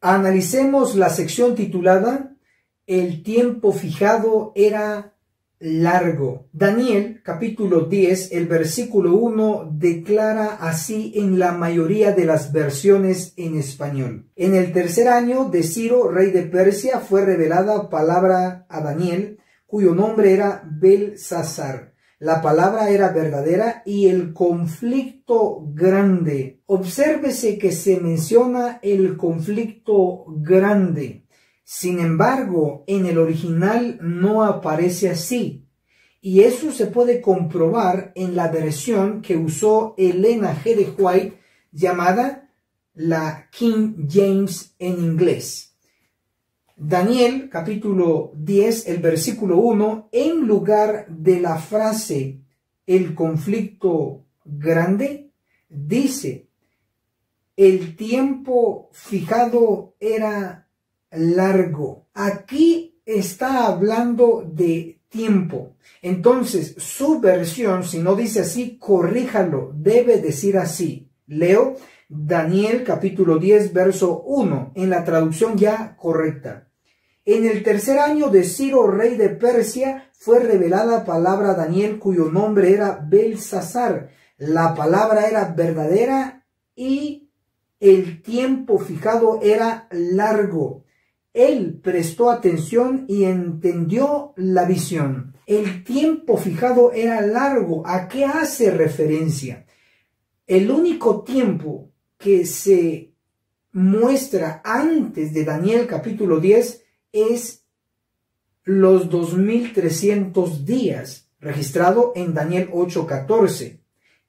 Analicemos la sección titulada El tiempo fijado era largo. Daniel, capítulo 10, el versículo 1 declara así en la mayoría de las versiones en español. En el tercer año de Ciro, rey de Persia, fue revelada palabra a Daniel, cuyo nombre era Belsasar. La palabra era verdadera y el conflicto grande. Obsérvese que se menciona el conflicto grande. Sin embargo, en el original no aparece así. Y eso se puede comprobar en la versión que usó Elena G. de White, llamada la King James en inglés. Daniel, capítulo 10, el versículo 1, en lugar de la frase el conflicto grande, dice, el tiempo fijado era largo. Aquí está hablando de tiempo. Entonces, su versión, si no dice así, corríjalo, debe decir así. Leo Daniel, capítulo 10, verso 1, en la traducción ya correcta. En el tercer año de Ciro, rey de Persia, fue revelada palabra a Daniel, cuyo nombre era Belsasar. La palabra era verdadera y el tiempo fijado era largo. Él prestó atención y entendió la visión. El tiempo fijado era largo. ¿A qué hace referencia? El único tiempo que se muestra antes de Daniel capítulo 10 es los 2300 días, registrado en Daniel 8:14,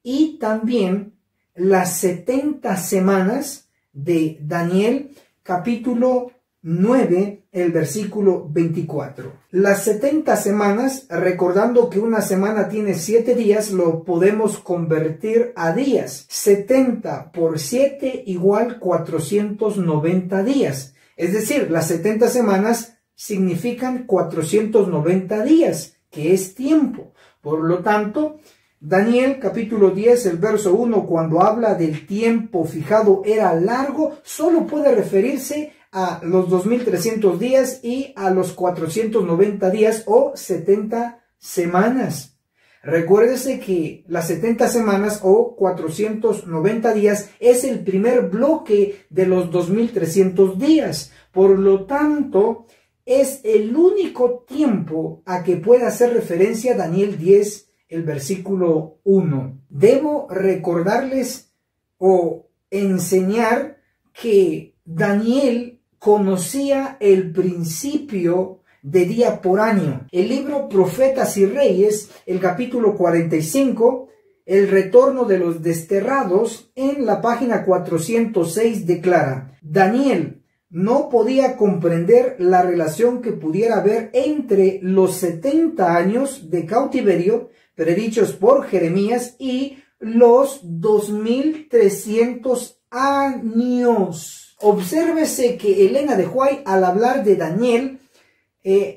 y también las 70 semanas de Daniel capítulo 9, el versículo 24. Las 70 semanas, recordando que una semana tiene 7 días, lo podemos convertir a días. 70 por 7 igual 490 días. Es decir, las 70 semanas significan 490 días, que es tiempo. Por lo tanto, Daniel capítulo 10, el verso 1, cuando habla del tiempo fijado era largo, solo puede referirse a los 2300 días y a los 490 días o 70 semanas. Recuérdese que las 70 semanas o 490 días es el primer bloque de los 2300 días. Por lo tanto, es el único tiempo a que puede hacer referencia Daniel 10, el versículo 1. Debo recordarles o enseñar que Daniel conocía el principio de día por año. El libro Profetas y Reyes, el capítulo 45, el retorno de los desterrados, en la página 406 declara, Daniel no podía comprender la relación que pudiera haber entre los 70 años de cautiverio predichos por Jeremías y los 2300 años. Obsérvese que Elena de White, al hablar de Daniel,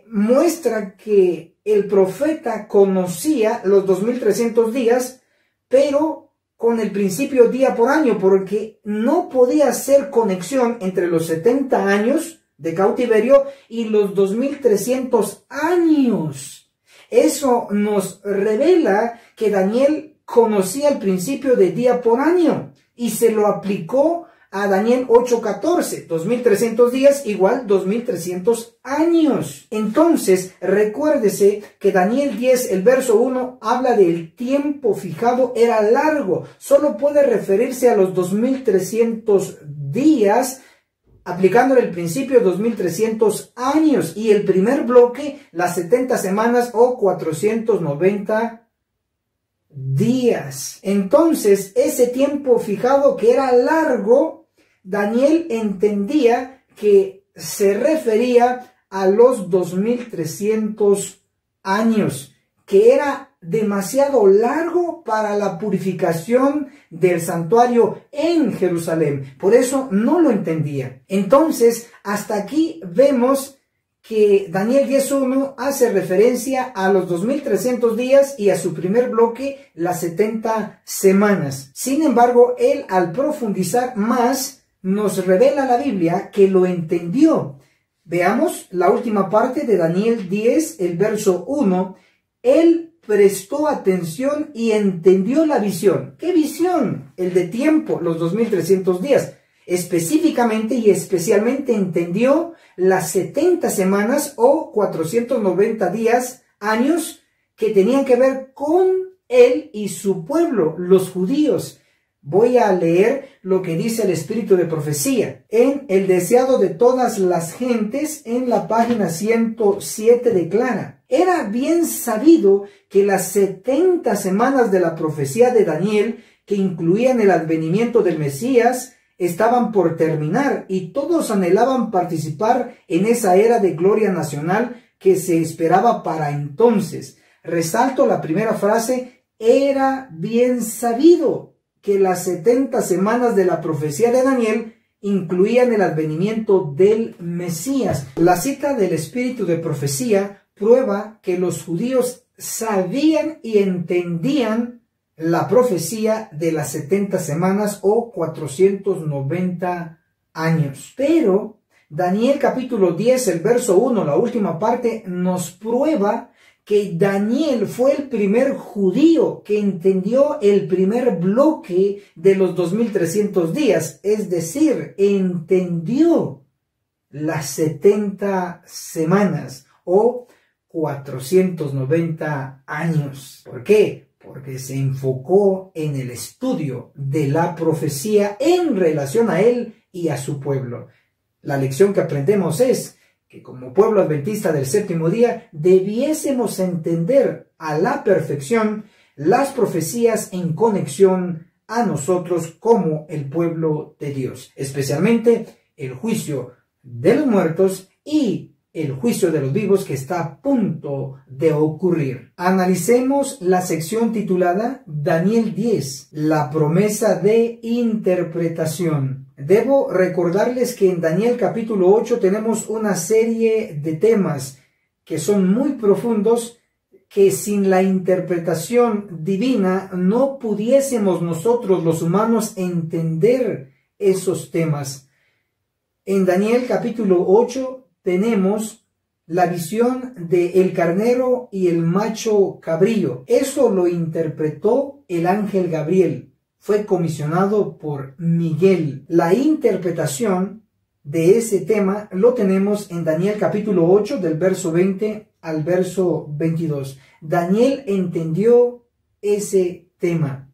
muestra que el profeta conocía los 2300 días, pero con el principio día por año, porque no podía hacer conexión entre los 70 años de cautiverio y los 2300 años. Eso nos revela que Daniel conocía el principio de día por año y se lo aplicó a Daniel 8:14, 2300 días igual 2300 años. Entonces, recuérdese que Daniel 10, el verso 1, habla del tiempo fijado era largo. Solo puede referirse a los 2300 días, aplicándole el principio 2300 años. Y el primer bloque, las 70 semanas o 490 días. Entonces, ese tiempo fijado que era largo, Daniel entendía que se refería a los 2300 años, que era demasiado largo para la purificación del santuario en Jerusalén. Por eso no lo entendía. Entonces, hasta aquí vemos que Daniel 10:1 hace referencia a los 2300 días y a su primer bloque, las 70 semanas. Sin embargo, él, al profundizar más, nos revela la Biblia que lo entendió. Veamos la última parte de Daniel 10, el verso 1. Él prestó atención y entendió la visión. ¿Qué visión? El de tiempo, los 2300 días. Específicamente y especialmente entendió las 70 semanas o 490 días, años, que tenían que ver con él y su pueblo, los judíos. Voy a leer lo que dice el Espíritu de Profecía. En El deseado de todas las gentes, en la página 107 declara: era bien sabido que las 70 semanas de la profecía de Daniel, que incluían el advenimiento del Mesías, estaban por terminar y todos anhelaban participar en esa era de gloria nacional que se esperaba para entonces. Resalto la primera frase: era bien sabido que las 70 semanas de la profecía de Daniel incluían el advenimiento del Mesías. La cita del Espíritu de Profecía prueba que los judíos sabían y entendían la profecía de las 70 semanas o 490 años. Pero Daniel capítulo 10, el verso 1, la última parte, nos prueba que Daniel fue el primer judío que entendió el primer bloque de los 2300 días, es decir, entendió las 70 semanas o 490 años. ¿Por qué? Porque se enfocó en el estudio de la profecía en relación a él y a su pueblo. La lección que aprendemos es que como pueblo adventista del séptimo día debiésemos entender a la perfección las profecías en conexión a nosotros como el pueblo de Dios, especialmente el juicio de los muertos y el juicio de los vivos que está a punto de ocurrir. Analicemos la sección titulada Daniel 10, la promesa de interpretación. Debo recordarles que en Daniel capítulo 8 tenemos una serie de temas que son muy profundos, que sin la interpretación divina no pudiésemos nosotros los humanos entender esos temas. En Daniel capítulo 8 tenemos la visión del carnero y el macho cabrío. Eso lo interpretó el ángel Gabriel. Fue comisionado por Miguel. La interpretación de ese tema lo tenemos en Daniel capítulo 8 del verso 20 al verso 22. Daniel entendió ese tema.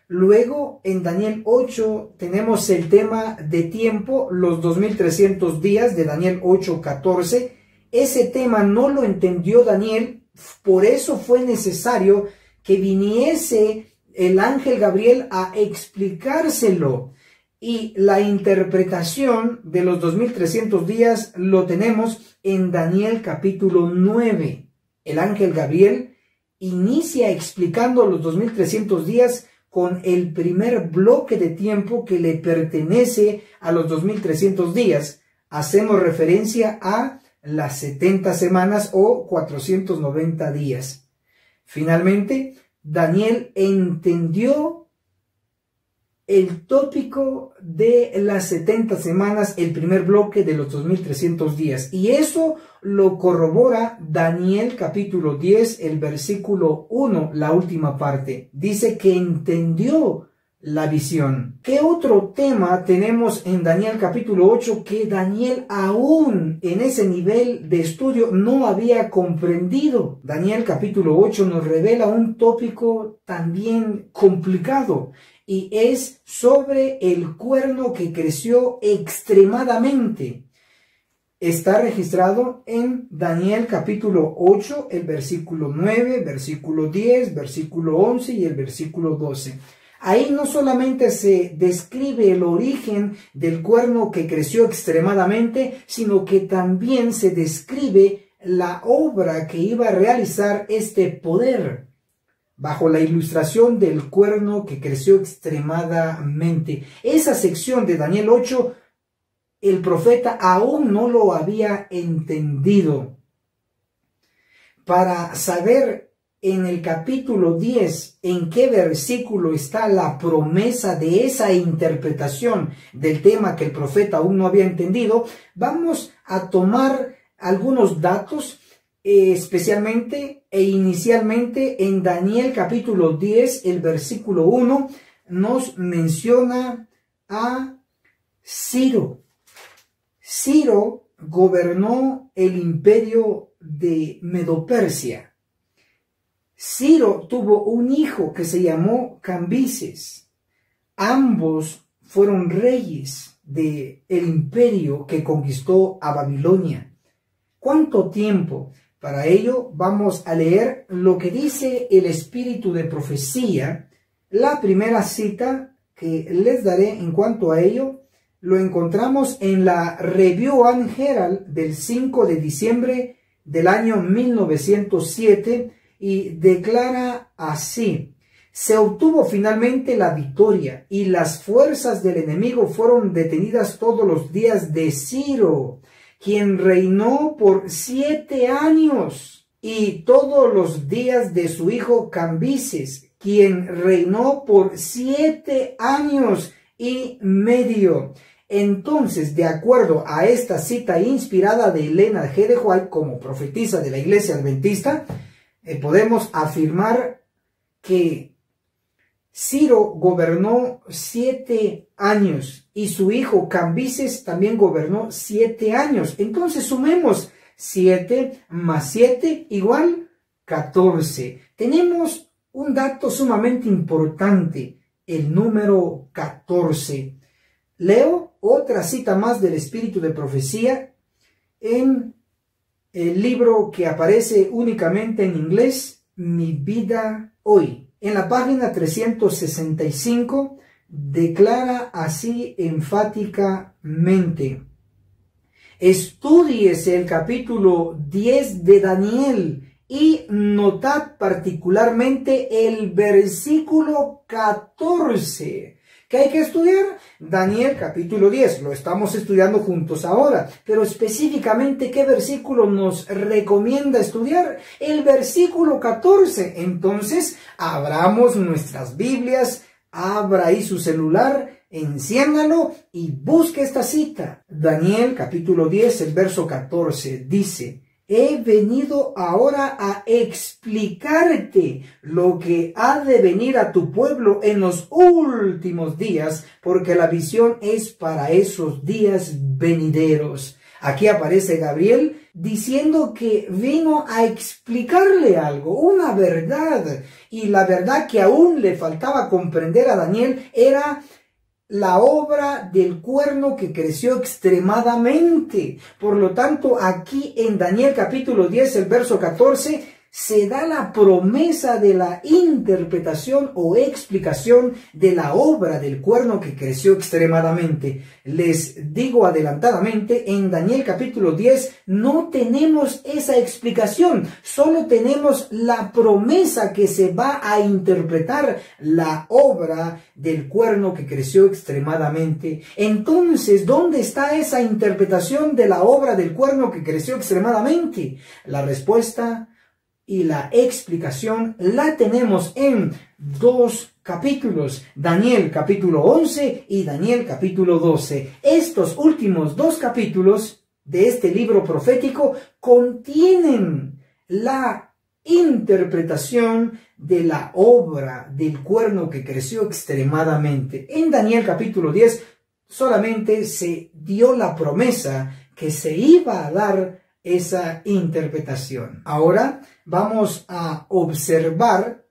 Luego en Daniel 8 tenemos el tema de tiempo, los 2300 días de Daniel 8:14. Ese tema no lo entendió Daniel, por eso fue necesario que viniese el ángel Gabriel a explicárselo. Y la interpretación de los 2300 días lo tenemos en Daniel capítulo 9. El ángel Gabriel inicia explicando los 2300 días con el primer bloque de tiempo que le pertenece a los 2300 días. Hacemos referencia a las 70 semanas o 490 días. Finalmente, Daniel entendió el tópico de las 70 semanas, el primer bloque de los 2300 días. Y eso lo corrobora Daniel capítulo 10, el versículo 1, la última parte. Dice que entendió la visión. ¿Qué otro tema tenemos en Daniel capítulo 8 que Daniel aún en ese nivel de estudio no había comprendido? Daniel capítulo 8 nos revela un tópico también complicado y es sobre el cuerno que creció extremadamente. Está registrado en Daniel capítulo 8, el versículo 9, versículo 10, versículo 11 y el versículo 12. Ahí no solamente se describe el origen del cuerno que creció extremadamente, sino que también se describe la obra que iba a realizar este poder bajo la ilustración del cuerno que creció extremadamente. Esa sección de Daniel 8, el profeta aún no lo había entendido. Para saber en el capítulo 10, en qué versículo está la promesa de esa interpretación del tema que el profeta aún no había entendido, vamos a tomar algunos datos, especialmente e inicialmente en Daniel capítulo 10, el versículo 1, nos menciona a Ciro. Ciro gobernó el imperio de Medo-Persia. Ciro tuvo un hijo que se llamó Cambises. Ambos fueron reyes del imperio que conquistó a Babilonia. ¿Cuánto tiempo? Para ello vamos a leer lo que dice el espíritu de profecía. La primera cita que les daré en cuanto a ello lo encontramos en la Review and Herald del 5 de diciembre del año 1907 y declara así: se obtuvo finalmente la victoria y las fuerzas del enemigo fueron detenidas todos los días de Ciro, quien reinó por 7 años, y todos los días de su hijo Cambises, quien reinó por 7 años y medio. Entonces, de acuerdo a esta cita inspirada de Elena G. de White como profetisa de la Iglesia Adventista, podemos afirmar que Ciro gobernó 7 años y su hijo Cambises también gobernó 7 años. Entonces sumemos 7 más 7 igual 14. Tenemos un dato sumamente importante, el número 14. Leo otra cita más del espíritu de profecía en el libro que aparece únicamente en inglés, Mi vida hoy. En la página 365 declara así enfáticamente: estudiese el capítulo 10 de Daniel y notad particularmente el versículo 14. ¿Qué hay que estudiar? Daniel capítulo 10, lo estamos estudiando juntos ahora, pero específicamente ¿qué versículo nos recomienda estudiar? El versículo 14. Entonces, abramos nuestras Biblias, abra ahí su celular, enciéndalo y busque esta cita. Daniel capítulo 10, el verso 14 dice: he venido ahora a explicarte lo que ha de venir a tu pueblo en los últimos días, porque la visión es para esos días venideros. Aquí aparece Gabriel diciendo que vino a explicarle algo, una verdad, y la verdad que aún le faltaba comprender a Daniel era la obra del cuerno que creció extremadamente. Por lo tanto, aquí en Daniel capítulo 10, el verso 14, se da la promesa de la interpretación o explicación de la obra del cuerno que creció extremadamente. Les digo adelantadamente, en Daniel capítulo 10 no tenemos esa explicación, solo tenemos la promesa que se va a interpretar la obra del cuerno que creció extremadamente. Entonces, ¿dónde está esa interpretación de la obra del cuerno que creció extremadamente? La respuesta y la explicación la tenemos en 2 capítulos, Daniel capítulo 11 y Daniel capítulo 12. Estos últimos 2 capítulos de este libro profético contienen la interpretación de la obra del cuerno que creció extremadamente. En Daniel capítulo 10 solamente se dio la promesa que se iba a dar esa interpretación. Ahora vamos a observar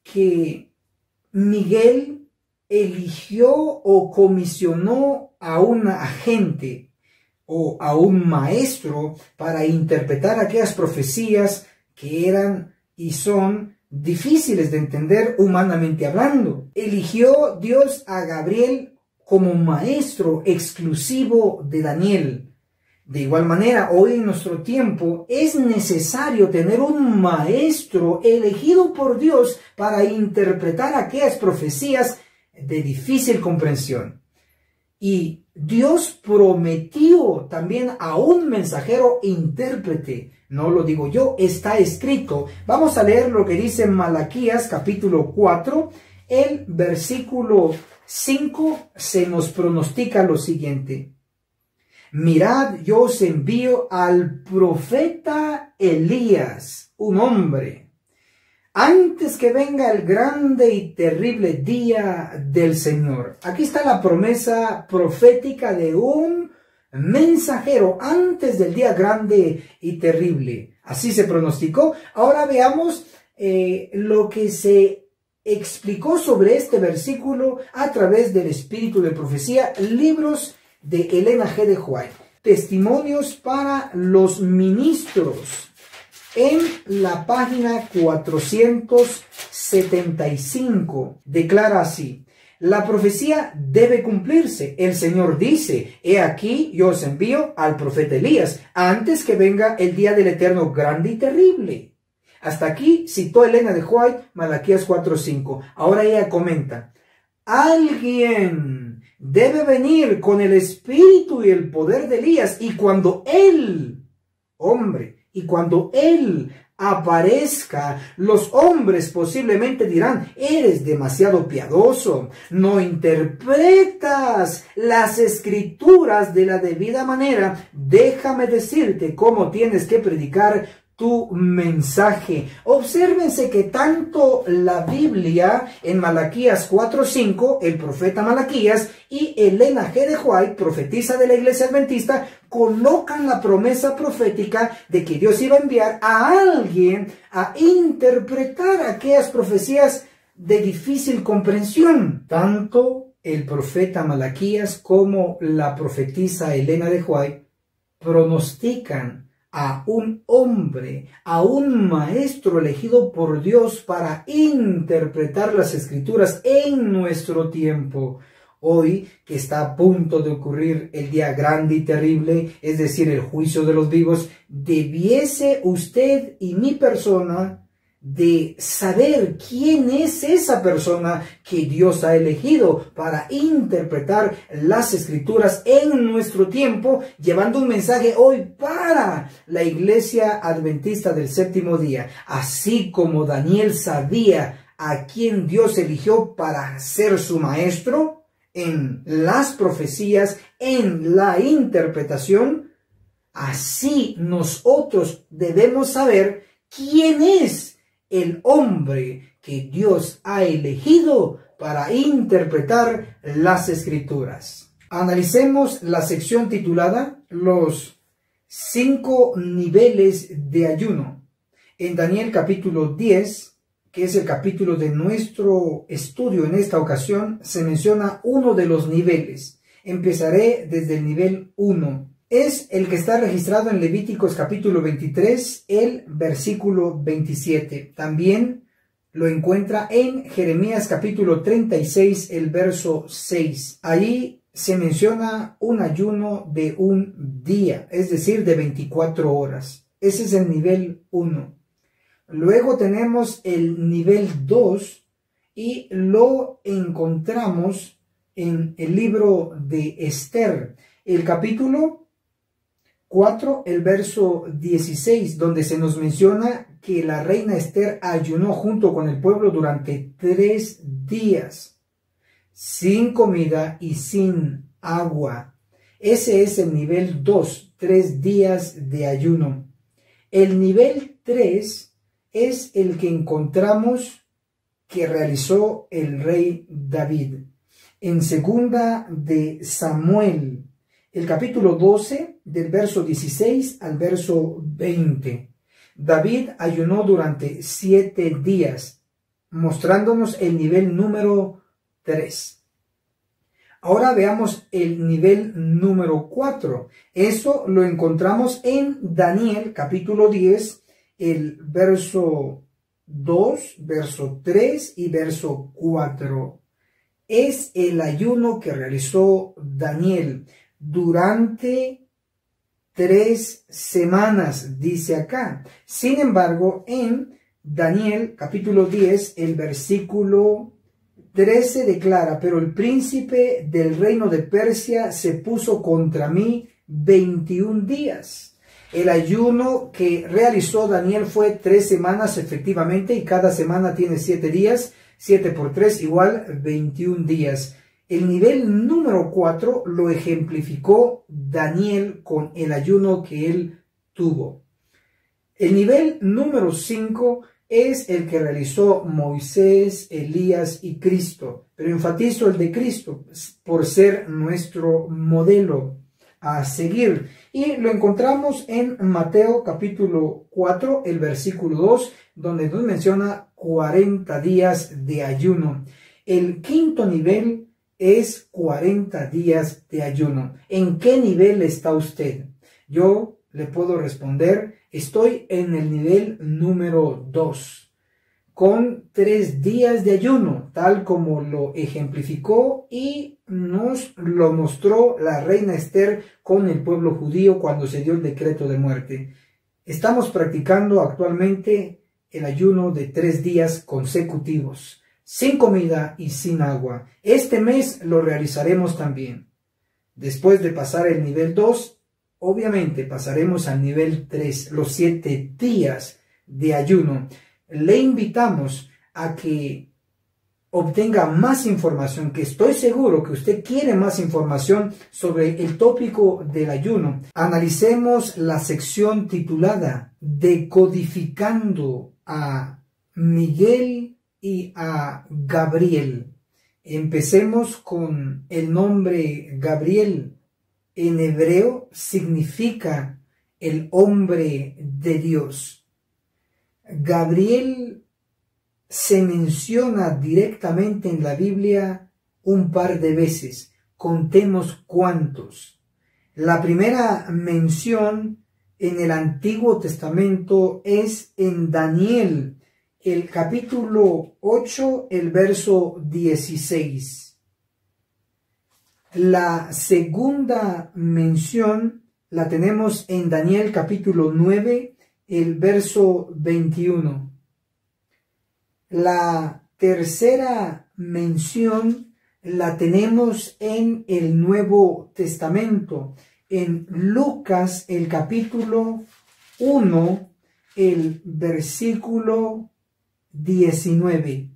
que Miguel eligió o comisionó a un agente o a un maestro para interpretar aquellas profecías que eran y son difíciles de entender humanamente hablando. Eligió Dios a Gabriel como maestro exclusivo de Daniel. De igual manera, hoy en nuestro tiempo es necesario tener un maestro elegido por Dios para interpretar aquellas profecías de difícil comprensión. Y Dios prometió también a un mensajero intérprete. No lo digo yo, está escrito. Vamos a leer lo que dice Malaquías capítulo 4, el versículo 5 se nos pronostica lo siguiente. Mirad, yo os envío al profeta Elías, un hombre, antes que venga el grande y terrible día del Señor. Aquí está la promesa profética de un mensajero antes del día grande y terrible. Así se pronosticó. Ahora veamos lo que se explicó sobre este versículo a través del espíritu de profecía, libros de Elena G. de White, testimonios para los ministros, en la página 475, declara así: la profecía debe cumplirse. El Señor dice, he aquí yo os envío al profeta Elías, antes que venga el día del Eterno grande y terrible. Hasta aquí citó Elena de White, Malaquías 4:5. Ahora ella comenta, alguien debe venir con el espíritu y el poder de Elías, y cuando él, cuando él aparezca, los hombres posiblemente dirán, eres demasiado piadoso, no interpretas las escrituras de la debida manera, déjame decirte cómo tienes que predicar tu mensaje. Obsérvense que tanto la Biblia en Malaquías 4:5, el profeta Malaquías, y Elena G. de White, profetisa de la Iglesia Adventista, colocan la promesa profética de que Dios iba a enviar a alguien a interpretar aquellas profecías de difícil comprensión. Tanto el profeta Malaquías como la profetisa Elena de White pronostican a un hombre, a un maestro elegido por Dios para interpretar las escrituras en nuestro tiempo. Hoy, que está a punto de ocurrir el día grande y terrible, es decir, el juicio de los vivos, debiese usted y mi persona de saber quién es esa persona que Dios ha elegido para interpretar las escrituras en nuestro tiempo, llevando un mensaje hoy para la Iglesia Adventista del Séptimo Día. Así como Daniel sabía a quién Dios eligió para ser su maestro en las profecías, en la interpretación, así nosotros debemos saber quién es el hombre que Dios ha elegido para interpretar las escrituras. Analicemos la sección titulada Los 5 niveles de ayuno. En Daniel capítulo 10, que es el capítulo de nuestro estudio en esta ocasión, se menciona uno de los niveles. Empezaré desde el nivel 1. Es el que está registrado en Levíticos capítulo 23, el versículo 27. También lo encuentra en Jeremías capítulo 36, el verso 6. Allí se menciona un ayuno de un día, es decir, de 24 horas. Ese es el nivel 1. Luego tenemos el nivel 2 y lo encontramos en el libro de Esther, el capítulo 4, el verso 16, donde se nos menciona que la reina Esther ayunó junto con el pueblo durante 3 días, sin comida y sin agua. Ese es el nivel 2, 3 días de ayuno. El nivel 3 es el que encontramos que realizó el rey David. En segunda de Samuel, el capítulo 12, del verso 16 al verso 20. David ayunó durante 7 días, mostrándonos el nivel número 3. Ahora veamos el nivel número 4. Eso lo encontramos en Daniel, capítulo 10, el verso 2, verso 3 y verso 4. Es el ayuno que realizó Daniel durante 3 semanas, dice acá. Sin embargo, en Daniel capítulo 10, el versículo 13 declara: pero el príncipe del reino de Persia se puso contra mí 21 días. El ayuno que realizó Daniel fue 3 semanas efectivamente, y cada semana tiene 7 días, 7 por 3 igual 21 días. El nivel número 4 lo ejemplificó Daniel con el ayuno que él tuvo. El nivel número 5 es el que realizó Moisés, Elías y Cristo, pero enfatizo el de Cristo por ser nuestro modelo a seguir, y lo encontramos en Mateo capítulo 4, el versículo 2, donde nos menciona 40 días de ayuno. El quinto nivel es 40 días de ayuno. ¿En qué nivel está usted? Yo le puedo responder: estoy en el nivel número 2, con 3 días de ayuno, tal como lo ejemplificó y nos lo mostró la reina Esther con el pueblo judío cuando se dio el decreto de muerte. Estamos practicando actualmente el ayuno de 3 días consecutivos, sin comida y sin agua. Este mes lo realizaremos también. Después de pasar el nivel 2, obviamente pasaremos al nivel 3, los 7 días de ayuno. Le invitamos a que obtenga más información, que estoy seguro que usted quiere más información sobre el tópico del ayuno. Analicemos la sección titulada Decodificando a Miguel y a Gabriel. Empecemos con el nombre Gabriel. En hebreo significa el hombre de Dios. Gabriel se menciona directamente en la Biblia un par de veces. Contemos cuántos. La primera mención en el Antiguo Testamento es en Daniel, el capítulo 8, el verso 16. La segunda mención la tenemos en Daniel capítulo 9, el verso 21. La tercera mención la tenemos en el Nuevo Testamento, en Lucas el capítulo 1, el versículo 19.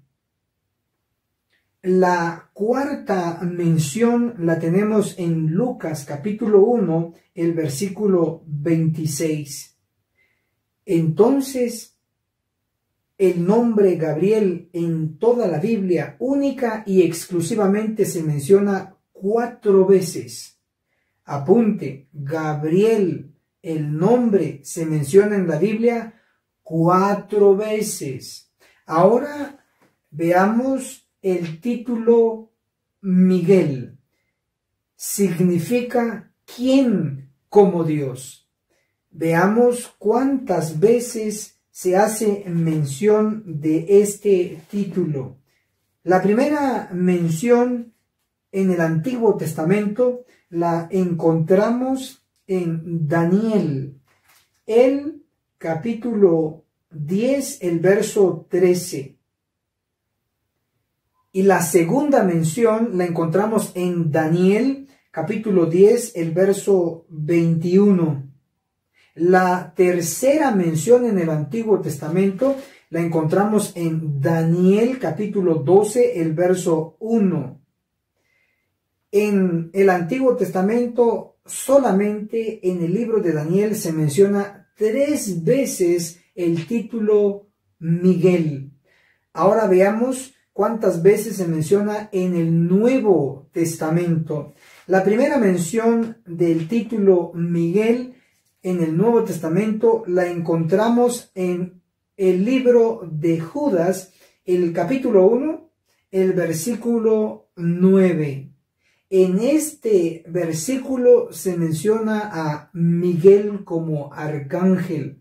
La cuarta mención la tenemos en Lucas capítulo 1, el versículo 26. Entonces, el nombre Gabriel en toda la Biblia única y exclusivamente se menciona 4 veces. Apunte: Gabriel, el nombre se menciona en la Biblia 4 veces. Ahora veamos el título Miguel. Significa ¿quién como Dios? Veamos cuántas veces se hace mención de este título. La primera mención en el Antiguo Testamento la encontramos en Daniel, el capítulo 10, el verso 13. Y la segunda mención la encontramos en Daniel, capítulo 10, el verso 21. La tercera mención en el Antiguo Testamento la encontramos en Daniel, capítulo 12, el verso 1. En el Antiguo Testamento, solamente en el libro de Daniel se menciona 3 veces el título Miguel. Ahora veamos cuántas veces se menciona en el Nuevo Testamento. La primera mención del título Miguel en el Nuevo Testamento la encontramos en el libro de Judas, el capítulo 1, el versículo 9. En este versículo se menciona a Miguel como arcángel.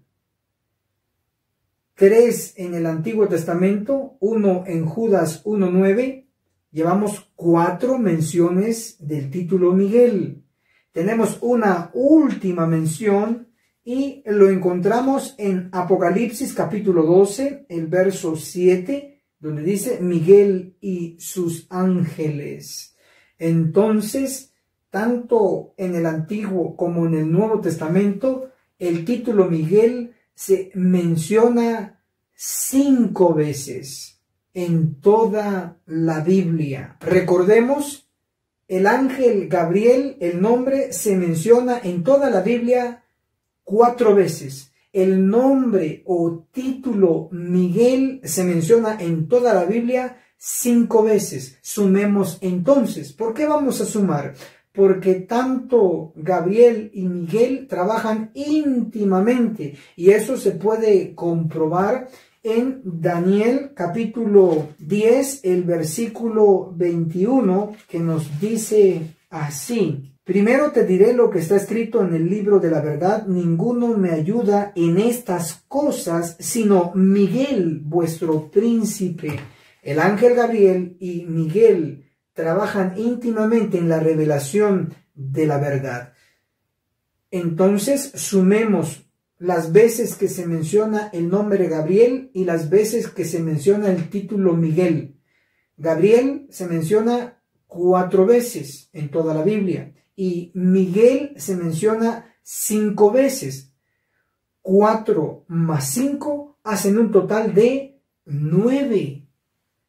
3 en el Antiguo Testamento, 1 en Judas 1:9. Llevamos 4 menciones del título Miguel. Tenemos una última mención y lo encontramos en Apocalipsis capítulo 12, el verso 7, donde dice Miguel y sus ángeles. Entonces, tanto en el Antiguo como en el Nuevo Testamento, el título Miguel se menciona 5 veces en toda la Biblia. Recordemos, el ángel Gabriel, el nombre se menciona en toda la Biblia 4 veces. El nombre o título Miguel se menciona en toda la Biblia 5 veces. Sumemos entonces. ¿Por qué vamos a sumar? Porque tanto Gabriel y Miguel trabajan íntimamente y eso se puede comprobar en Daniel capítulo 10, el versículo 21, que nos dice así: primero te diré lo que está escrito en el libro de la verdad, ninguno me ayuda en estas cosas, sino Miguel, vuestro príncipe. El ángel Gabriel y Miguel trabajan íntimamente en la revelación de la verdad. Entonces, sumemos las veces que se menciona el nombre Gabriel y las veces que se menciona el título Miguel. Gabriel se menciona 4 veces en toda la Biblia y Miguel se menciona 5 veces. 4 más 5 hacen un total de 9.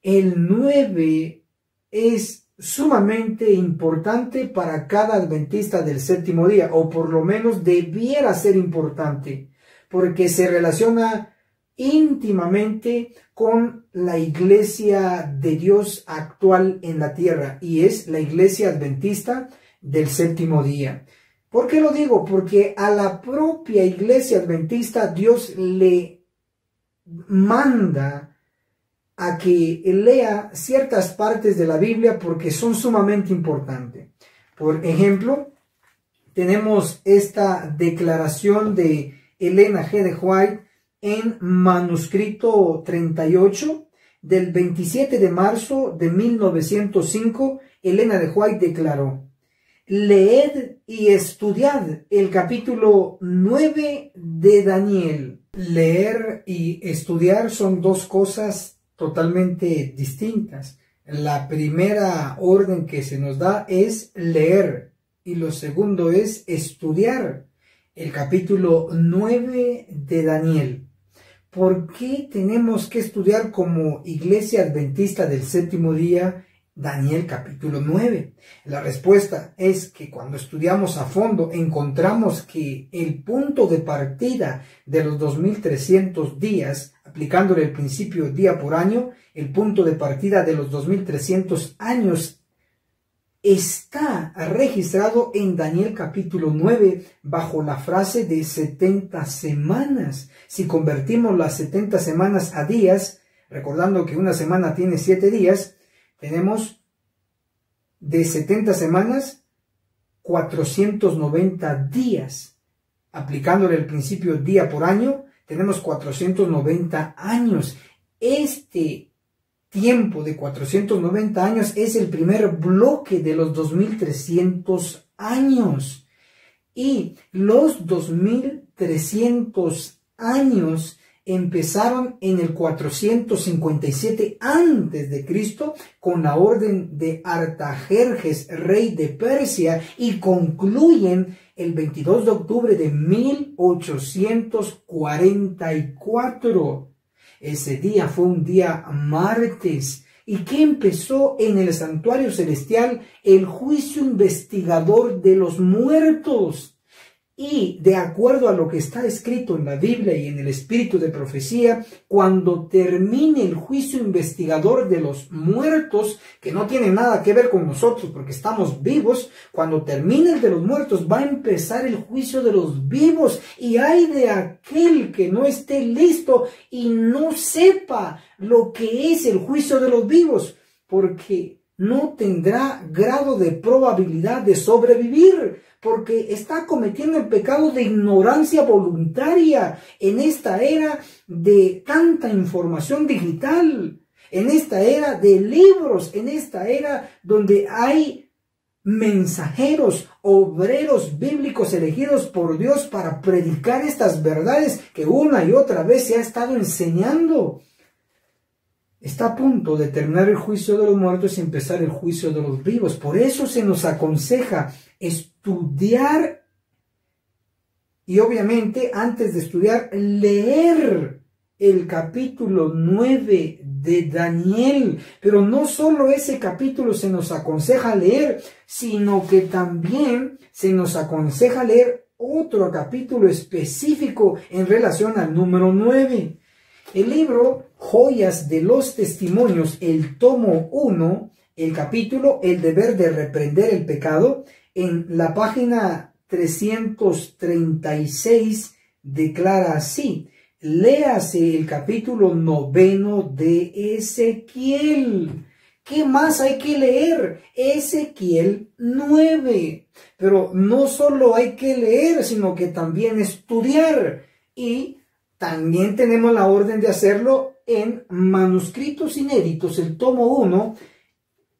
El 9 es sumamente importante para cada adventista del séptimo día, o por lo menos debiera ser importante, porque se relaciona íntimamente con la iglesia de Dios actual en la tierra, y es la iglesia adventista del séptimo día. ¿Por qué lo digo? Porque a la propia iglesia adventista Dios le manda a que lea ciertas partes de la Biblia porque son sumamente importantes. Por ejemplo, tenemos esta declaración de Elena G. de White en manuscrito 38 del 27 de marzo de 1905. Elena de White declaró: leed y estudiad el capítulo 9 de Daniel. Leer y estudiar son dos cosas totalmente distintas. La primera orden que se nos da es leer y lo segundo es estudiar el capítulo 9 de Daniel. ¿Por qué tenemos que estudiar como iglesia adventista del séptimo día Daniel capítulo 9? La respuesta es que cuando estudiamos a fondo encontramos que el punto de partida de los 2300 días, aplicándole el principio día por año, el punto de partida de los 2300 años está registrado en Daniel capítulo 9 bajo la frase de 70 semanas. Si convertimos las 70 semanas a días, recordando que una semana tiene 7 días, tenemos de 70 semanas 490 días. Aplicándole el principio día por año, tenemos 490 años. Este tiempo de 490 años es el primer bloque de los 2300 años. Y los 2300 años empezaron en el 457 a.C. con la orden de Artajerjes, rey de Persia, y concluyen el 22 de octubre de 1844. Ese día fue un día martes, y que empezó en el santuario celestial el juicio investigador de los muertos. Y de acuerdo a lo que está escrito en la Biblia y en el espíritu de profecía, cuando termine el juicio investigador de los muertos, que no tiene nada que ver con nosotros porque estamos vivos, cuando termine el de los muertos va a empezar el juicio de los vivos. Y hay de aquel que no esté listo y no sepa lo que es el juicio de los vivos, porque no tendrá grado de probabilidad de sobrevivir, porque está cometiendo el pecado de ignorancia voluntaria en esta era de tanta información digital, en esta era de libros, en esta era donde hay mensajeros, obreros bíblicos elegidos por Dios para predicar estas verdades que una y otra vez se ha estado enseñando. Está a punto de terminar el juicio de los muertos y empezar el juicio de los vivos. Por eso se nos aconseja estudiar y obviamente antes de estudiar, leer el capítulo 9 de Daniel. Pero no solo ese capítulo se nos aconseja leer, sino que también se nos aconseja leer otro capítulo específico en relación al número 9. El libro Joyas de los Testimonios, el tomo 1, el capítulo El deber de reprender el pecado, en la página 336 declara así: léase el capítulo 9 de Ezequiel. ¿Qué más hay que leer? Ezequiel 9. Pero no solo hay que leer, sino que también estudiar. Y también tenemos la orden de hacerlo en manuscritos inéditos, el tomo 1,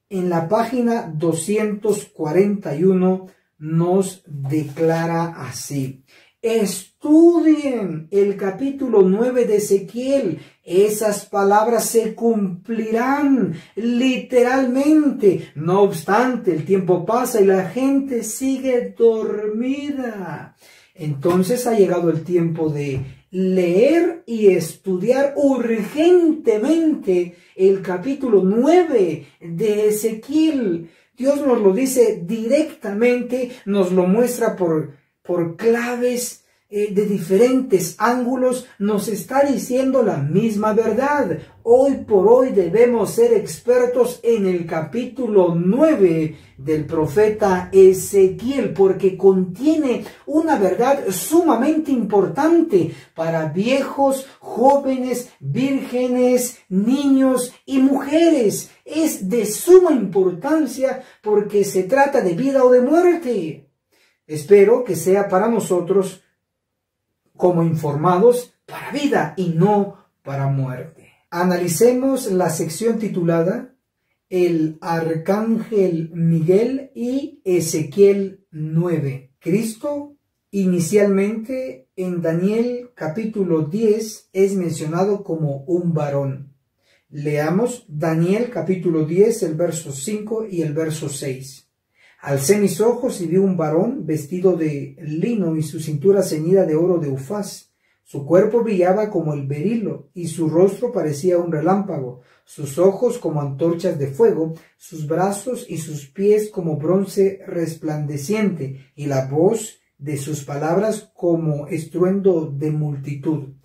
en la página 241, nos declara así: estudien el capítulo 9 de Ezequiel. Esas palabras se cumplirán literalmente. No obstante, el tiempo pasa y la gente sigue dormida. Entonces ha llegado el tiempo de leer y estudiar urgentemente el capítulo 9 de Ezequiel. Dios nos lo dice directamente, nos lo muestra por claves de diferentes ángulos, nos está diciendo la misma verdad. Hoy por hoy debemos ser expertos en el capítulo 9 del profeta Ezequiel, porque contiene una verdad sumamente importante para viejos, jóvenes, vírgenes, niños y mujeres. Es de suma importancia porque se trata de vida o de muerte. Espero que sea para nosotros como informados para vida y no para muerte. Analicemos la sección titulada El Arcángel Miguel y Ezequiel 9. Cristo, inicialmente en Daniel capítulo 10, es mencionado como un varón. Leamos Daniel capítulo 10, el verso 5 y el verso 6. Alcé mis ojos y vi un varón vestido de lino y su cintura ceñida de oro de Ufaz. Su cuerpo brillaba como el berilo y su rostro parecía un relámpago, sus ojos como antorchas de fuego, sus brazos y sus pies como bronce resplandeciente y la voz de sus palabras como estruendo de multitud.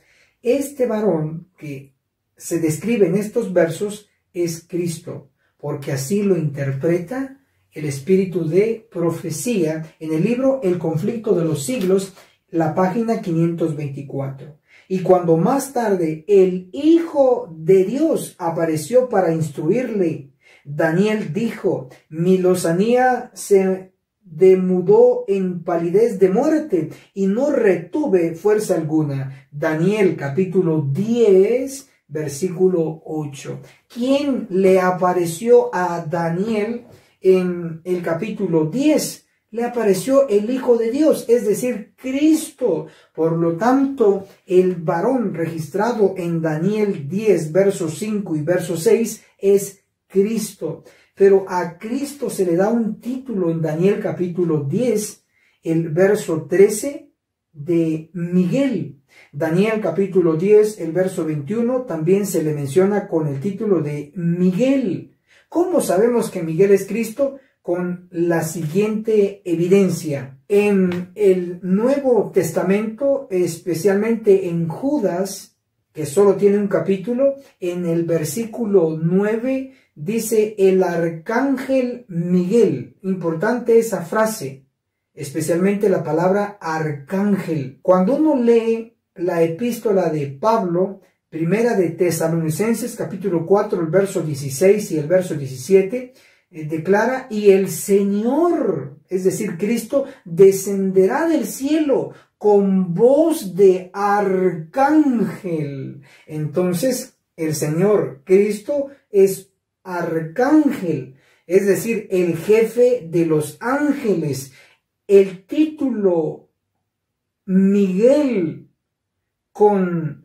Este varón que se describe en estos versos es Cristo, porque así lo interpreta el espíritu de profecía en el libro El conflicto de los siglos, la página 524. Y cuando más tarde el Hijo de Dios apareció para instruirle, Daniel dijo: mi lozanía se demudó en palidez de muerte y no retuve fuerza alguna. Daniel capítulo 10, versículo 8. ¿Quién le apareció a Daniel en el capítulo 10? Le apareció el Hijo de Dios, es decir, Cristo. Por lo tanto, el varón registrado en Daniel 10, versos 5 y verso 6 es Cristo. Pero a Cristo se le da un título en Daniel capítulo 10, el verso 13, de Miguel. Daniel capítulo 10, el verso 21, también se le menciona con el título de Miguel. ¿Cómo sabemos que Miguel es Cristo? Con la siguiente evidencia. En el Nuevo Testamento, especialmente en Judas, que solo tiene un capítulo, en el versículo 9 dice el arcángel Miguel. Importante esa frase, especialmente la palabra arcángel. Cuando uno lee la epístola de Pablo, primera de Tesalonicenses, capítulo 4, el verso 16 y el verso 17, declara: y el Señor, es decir, Cristo, descenderá del cielo con voz de arcángel. Entonces, el Señor Cristo es arcángel, es decir, el jefe de los ángeles. El título Miguel con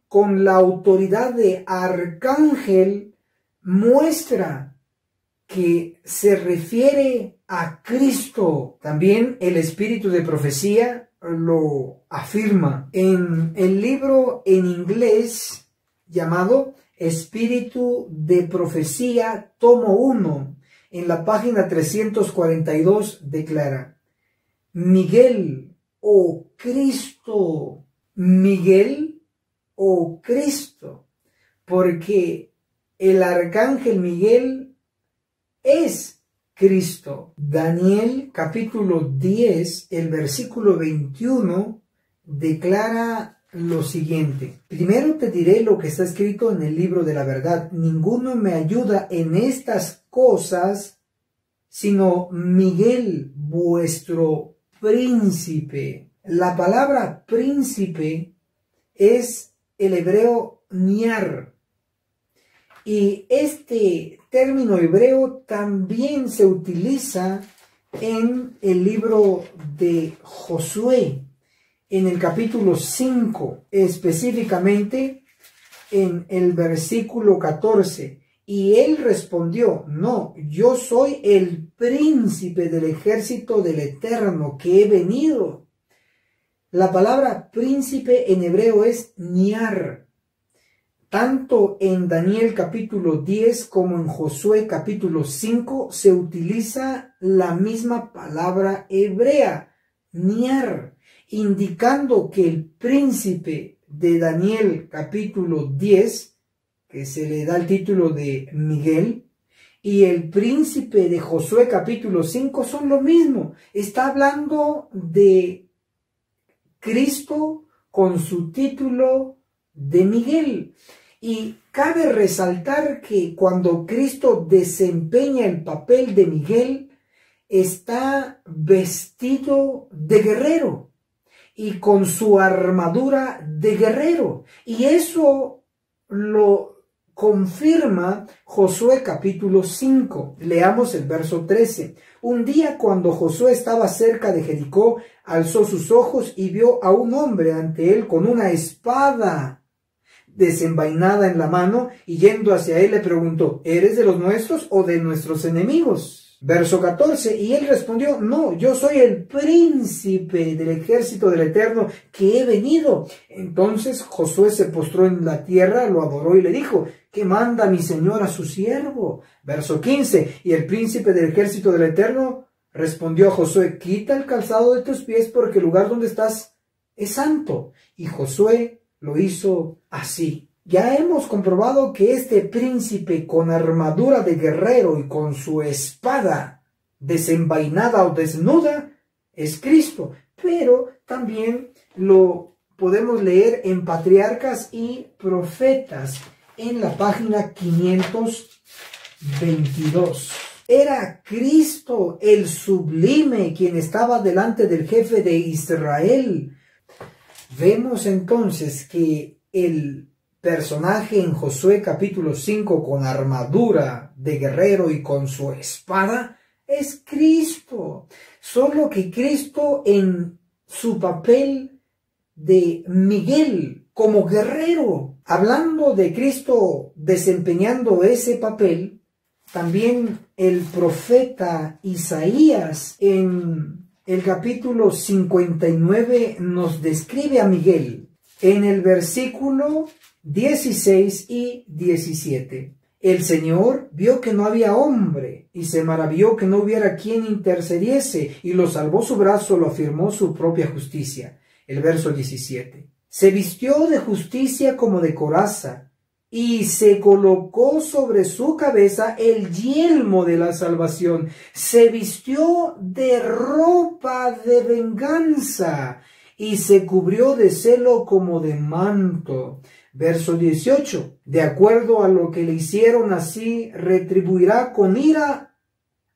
con la autoridad de arcángel muestra que se refiere a Cristo. También el espíritu de profecía lo afirma en el libro en inglés llamado Espíritu de Profecía, tomo 1, en la página 342 declara: Miguel, oh Cristo, Miguel, oh Cristo, porque el arcángel Miguel es Cristo. Daniel capítulo 10, el versículo 21 declara lo siguiente: primero te diré lo que está escrito en el libro de la verdad. Ninguno me ayuda en estas cosas, sino Miguel, vuestro príncipe. La palabra príncipe es el hebreo niar. Y este término hebreo también se utiliza en el libro de Josué, en el capítulo 5, específicamente en el versículo 14. Y él respondió: no, yo soy el príncipe del ejército del Eterno que he venido. La palabra príncipe en hebreo es niar. Tanto en Daniel capítulo 10 como en Josué capítulo 5 se utiliza la misma palabra hebrea, niar, indicando que el príncipe de Daniel capítulo 10, que se le da el título de Miguel, y el príncipe de Josué capítulo 5 son lo mismo. Está hablando de Cristo con su título de Miguel. Y cabe resaltar que cuando Cristo desempeña el papel de Miguel, está vestido de guerrero y con su armadura de guerrero. Y eso lo confirma Josué capítulo 5. Leamos el verso 13. Un día, cuando Josué estaba cerca de Jericó, alzó sus ojos y vio a un hombre ante él con una espada desenvainada en la mano, y yendo hacia él le preguntó: ¿eres de los nuestros o de nuestros enemigos? Verso 14, y él respondió: no, yo soy el príncipe del ejército del Eterno que he venido. Entonces Josué se postró en la tierra, lo adoró y le dijo: ¿qué manda mi señor a su siervo? Verso 15, y el príncipe del ejército del Eterno respondió a Josué: quita el calzado de tus pies, porque el lugar donde estás es santo. Y Josué lo hizo así. Ya hemos comprobado que este príncipe con armadura de guerrero y con su espada desenvainada o desnuda es Cristo, pero también lo podemos leer en Patriarcas y Profetas en la página 522. Era Cristo el sublime quien estaba delante del jefe de Israel. Vemos entonces que el personaje en Josué capítulo 5 con armadura de guerrero y con su espada es Cristo. Solo que Cristo en su papel de Miguel como guerrero. Hablando de Cristo desempeñando ese papel, también el profeta Isaías en el capítulo 59 nos describe a Miguel en el versículo 16 y 17. El Señor vio que no había hombre y se maravilló que no hubiera quien intercediese, y lo salvó su brazo, lo afirmó su propia justicia. El verso 17. Se vistió de justicia como de coraza, y se colocó sobre su cabeza el yelmo de la salvación. Se vistió de ropa de venganza, y se cubrió de celo como de manto. Verso 18. De acuerdo a lo que le hicieron, así retribuirá con ira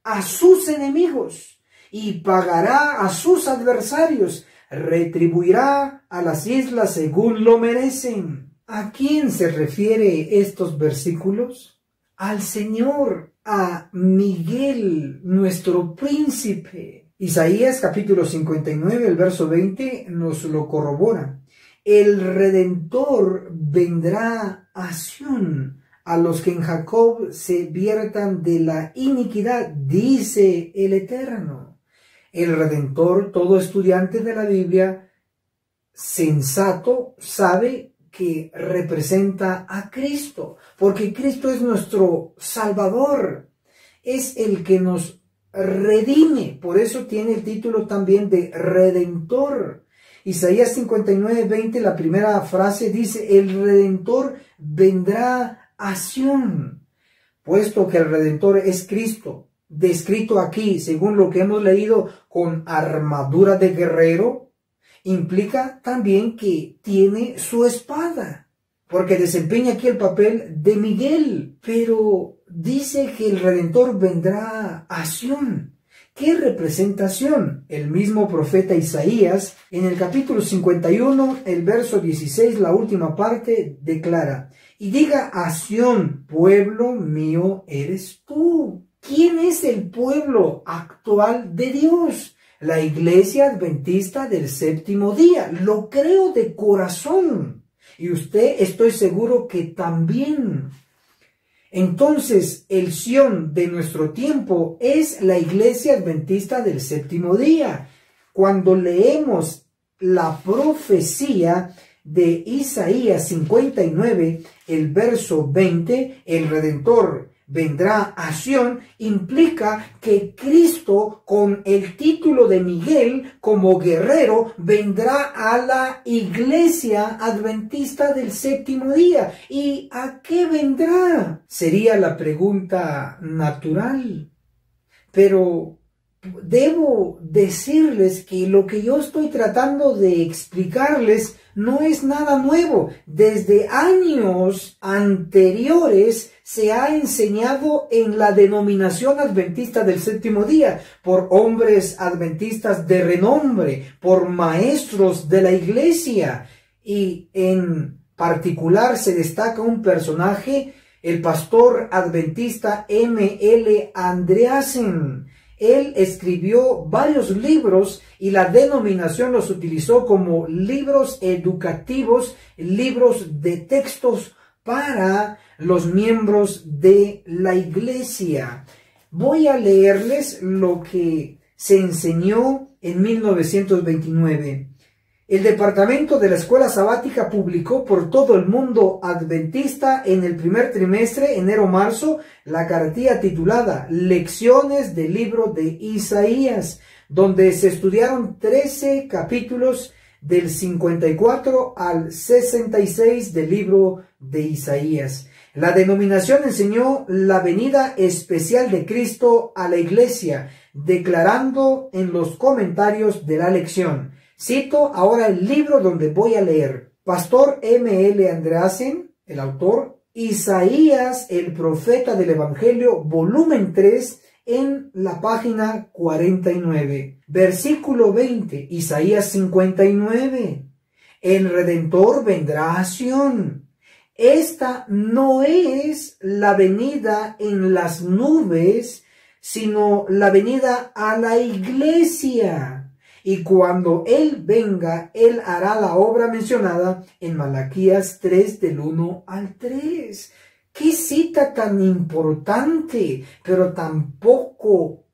a sus enemigos, y pagará a sus adversarios. Retribuirá a las islas según lo merecen. ¿A quién se refiere estos versículos? Al Señor, a Miguel, nuestro príncipe. Isaías capítulo 59, el verso 20 nos lo corrobora. El Redentor vendrá a Sión, a los que en Jacob se viertan de la iniquidad, dice el Eterno. El Redentor, todo estudiante de la Biblia sensato, sabe que representa a Cristo, porque Cristo es nuestro Salvador, es el que nos redime, por eso tiene el título también de Redentor. Isaías 59:20, la primera frase dice, el Redentor vendrá a Sión, puesto que el Redentor es Cristo, descrito aquí, según lo que hemos leído, con armadura de guerrero, implica también que tiene su espada, porque desempeña aquí el papel de Miguel, pero dice que el Redentor vendrá a Sión. ¿Qué representación? El mismo profeta Isaías, en el capítulo 51, el verso 16, la última parte, declara, y diga a Sión, pueblo mío eres tú. ¿Quién es el pueblo actual de Dios? La Iglesia Adventista del Séptimo Día. Lo creo de corazón. Y usted, estoy seguro que también. Entonces, el Sión de nuestro tiempo es la Iglesia Adventista del Séptimo Día. Cuando leemos la profecía de Isaías 59, el verso 20, el Redentor vendrá a Sión, implica que Cristo, con el título de Miguel como guerrero, vendrá a la Iglesia Adventista del Séptimo Día. ¿Y a qué vendrá? Sería la pregunta natural. Pero debo decirles que lo que yo estoy tratando de explicarles no es nada nuevo. Desde años anteriores se ha enseñado en la denominación adventista del Séptimo Día por hombres adventistas de renombre, por maestros de la iglesia, y en particular se destaca un personaje, el pastor adventista M.L. Andreasen. Él escribió varios libros y la denominación los utilizó como libros educativos, libros de textos para los miembros de la iglesia. Voy a leerles lo que se enseñó en 1929. El departamento de la escuela sabática publicó por todo el mundo adventista en el primer trimestre, enero-marzo, la cartilla titulada Lecciones del libro de Isaías, donde se estudiaron 13 capítulos del 54 al 66 del libro de Isaías. La denominación enseñó la venida especial de Cristo a la iglesia, declarando en los comentarios de la lección. Cito ahora el libro donde voy a leer. Pastor M.L. Andreasen, el autor, Isaías, el profeta del Evangelio, volumen 3, en la página 49. Versículo 20, Isaías 59. El Redentor vendrá a Sión. Esta no es la venida en las nubes, sino la venida a la iglesia. Y cuando Él venga, Él hará la obra mencionada en Malaquías 3, del 1 al 3. ¡Qué cita tan importante, pero tan poco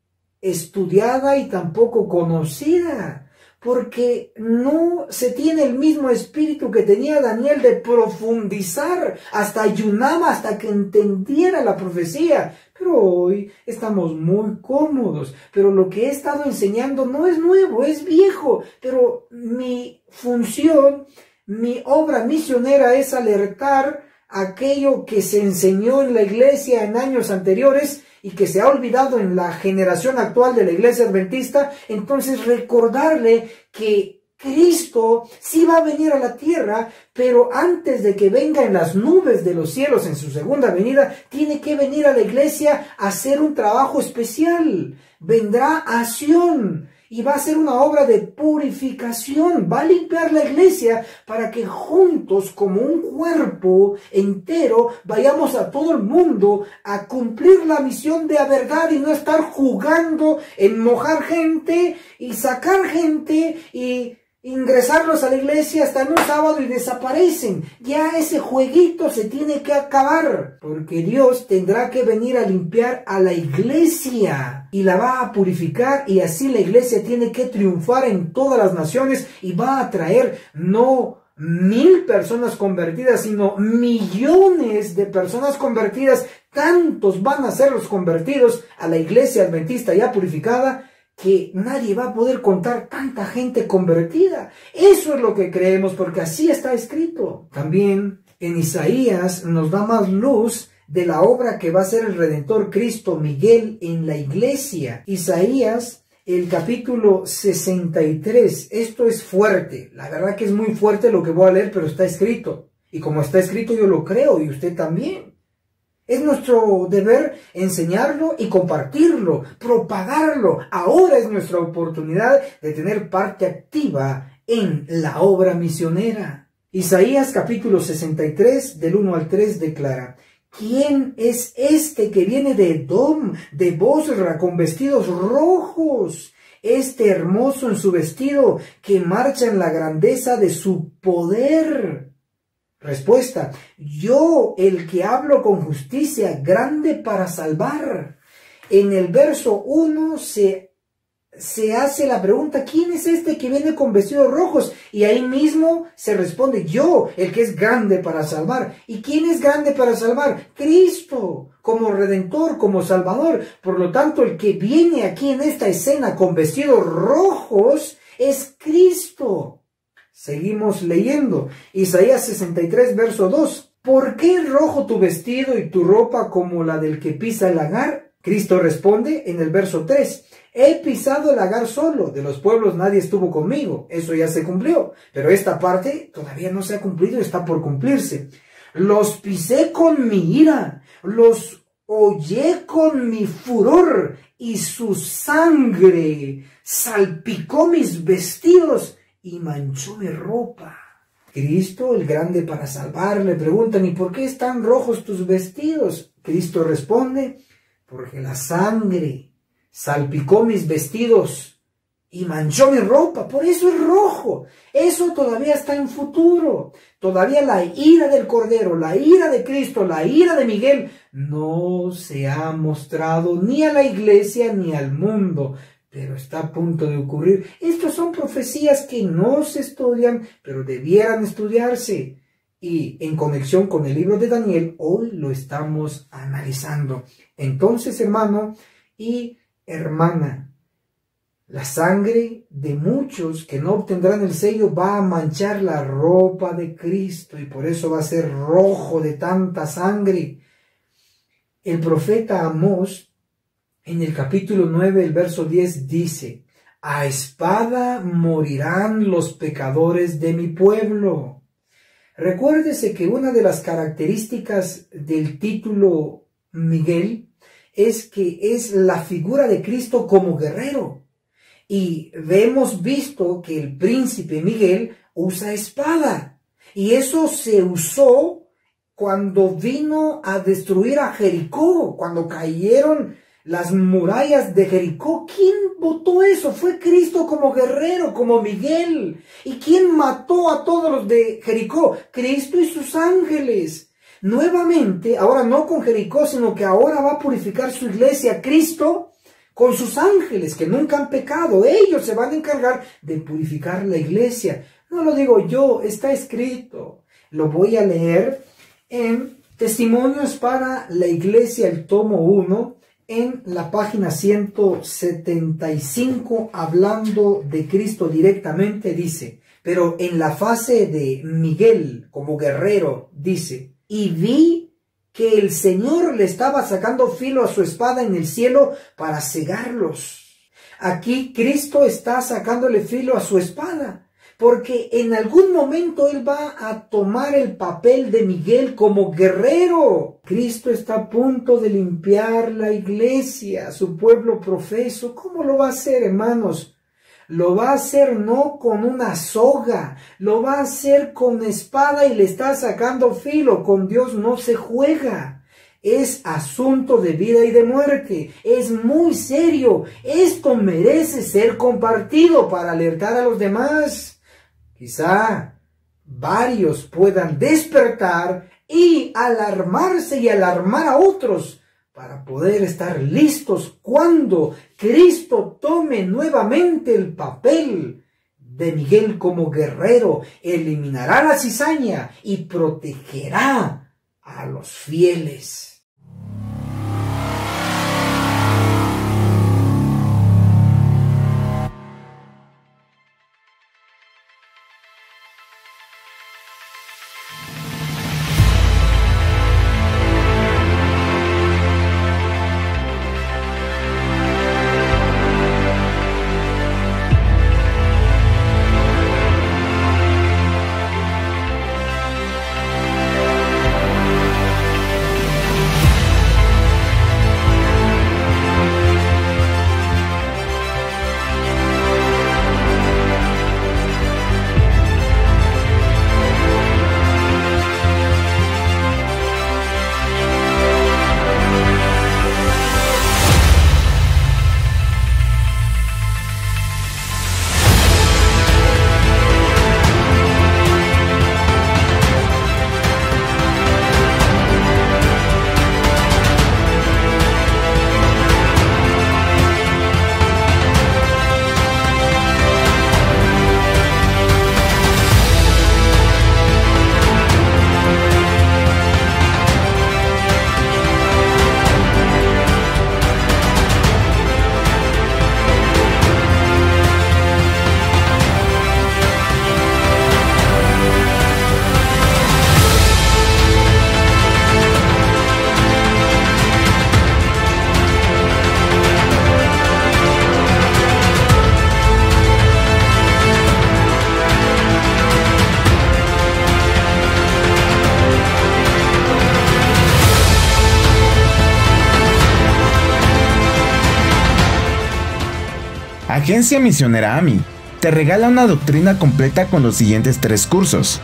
estudiada y tan poco conocida! Porque no se tiene el mismo espíritu que tenía Daniel de profundizar, hasta ayunaba hasta que entendiera la profecía. Pero hoy estamos muy cómodos, pero lo que he estado enseñando no es nuevo, es viejo. Pero mi función, mi obra misionera es alertar aquello que se enseñó en la iglesia en años anteriores y que se ha olvidado en la generación actual de la iglesia adventista. Entonces recordarle que Cristo sí va a venir a la tierra, pero antes de que venga en las nubes de los cielos en su segunda venida, tiene que venir a la iglesia a hacer un trabajo especial. Vendrá a Sión y va a hacer una obra de purificación, va a limpiar la iglesia para que juntos, como un cuerpo entero, vayamos a todo el mundo a cumplir la misión de la verdad y no estar jugando en mojar gente y sacar gente y ingresarlos a la iglesia hasta en un sábado y desaparecen. Ya ese jueguito se tiene que acabar, porque Dios tendrá que venir a limpiar a la iglesia y la va a purificar, y así la iglesia tiene que triunfar en todas las naciones y va a traer no 1000 personas convertidas, sino millones de personas convertidas. Tantos van a ser los convertidos a la iglesia adventista ya purificada, que nadie va a poder contar tanta gente convertida. Eso es lo que creemos, porque así está escrito. También en Isaías nos da más luz de la obra que va a hacer el Redentor Cristo Miguel en la iglesia. Isaías, el capítulo 63. Esto es fuerte. La verdad que es muy fuerte lo que voy a leer, pero está escrito. Y como está escrito yo lo creo, y usted también. Es nuestro deber enseñarlo y compartirlo, propagarlo. Ahora es nuestra oportunidad de tener parte activa en la obra misionera. Isaías capítulo 63, del 1 al 3 declara: ¿Quién es este que viene de Edom, de Bosra, con vestidos rojos? Este hermoso en su vestido, que marcha en la grandeza de su poder. Respuesta: yo, el que hablo con justicia, grande para salvar. En el verso 1 se hace la pregunta: ¿quién es este que viene con vestidos rojos? Y ahí mismo se responde: yo, el que es grande para salvar. ¿Y quién es grande para salvar? Cristo, como Redentor, como Salvador. Por lo tanto, el que viene aquí en esta escena con vestidos rojos es Cristo. Seguimos leyendo. Isaías 63, verso 2. ¿Por qué es rojo tu vestido y tu ropa como la del que pisa el lagar? Cristo responde en el verso 3. He pisado el lagar solo, de los pueblos nadie estuvo conmigo. Eso ya se cumplió, pero esta parte todavía no se ha cumplido, está por cumplirse. Los pisé con mi ira, los hollé con mi furor, y su sangre salpicó mis vestidos y manchó mi ropa. Cristo, el grande para salvar, le preguntan: ¿y por qué están rojos tus vestidos? Cristo responde: porque la sangre salpicó mis vestidos y manchó mi ropa, por eso es rojo. Eso todavía está en futuro. Todavía la ira del Cordero, la ira de Cristo, la ira de Miguel no se ha mostrado ni a la iglesia ni al mundo, pero está a punto de ocurrir. Estas son profecías que no se estudian, pero debieran estudiarse. Y en conexión con el libro de Daniel, hoy lo estamos analizando. Entonces, hermano y hermana, la sangre de muchos que no obtendrán el sello va a manchar la ropa de Cristo, y por eso va a ser rojo de tanta sangre. El profeta Amós, en el capítulo 9, el verso 10, dice: a espada morirán los pecadores de mi pueblo. Recuérdese que una de las características del título Miguel es que es la figura de Cristo como guerrero. Y hemos visto que el príncipe Miguel usa espada. Y eso se usó cuando vino a destruir a Jericó, cuando cayeron las murallas de Jericó. ¿Quién votó eso? Fue Cristo como guerrero, como Miguel. ¿Y quién mató a todos los de Jericó? Cristo y sus ángeles. Nuevamente, ahora no con Jericó, sino que ahora va a purificar su iglesia, Cristo, con sus ángeles que nunca han pecado. Ellos se van a encargar de purificar la iglesia. No lo digo yo, está escrito. Lo voy a leer en Testimonios para la Iglesia, el tomo 1, en la página 175, hablando de Cristo directamente, dice: pero en la fase de Miguel como guerrero, dice: y vi que el Señor le estaba sacando filo a su espada en el cielo para cegarlos. Aquí Cristo está sacándole filo a su espada, porque en algún momento Él va a tomar el papel de Miguel como guerrero. Cristo está a punto de limpiar la iglesia, su pueblo profeso. ¿Cómo lo va a hacer, hermanos? Lo va a hacer no con una soga, lo va a hacer con espada y le está sacando filo. Con Dios no se juega. Es asunto de vida y de muerte. Es muy serio. Esto merece ser compartido para alertar a los demás. Quizá varios puedan despertar y alarmarse y alarmar a otros para poder estar listos cuando Cristo tome nuevamente el papel de Miguel como guerrero, eliminará la cizaña y protegerá a los fieles. Agencia Misionera AMI te regala una doctrina completa con los siguientes 3 cursos.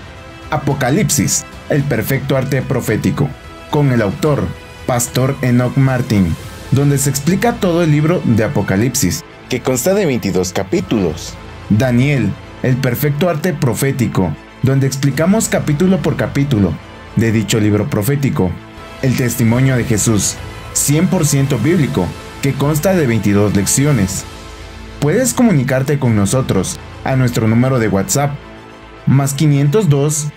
Apocalipsis, el perfecto arte profético, con el autor, Pastor Enoch Martin, donde se explica todo el libro de Apocalipsis, que consta de 22 capítulos. Daniel, el perfecto arte profético, donde explicamos capítulo por capítulo de dicho libro profético. El testimonio de Jesús, 100% bíblico, que consta de 22 lecciones. Puedes comunicarte con nosotros a nuestro número de WhatsApp, más 502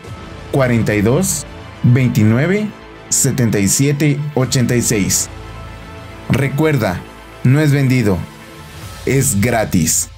42 29 77 86. Recuerda, no es vendido, es gratis.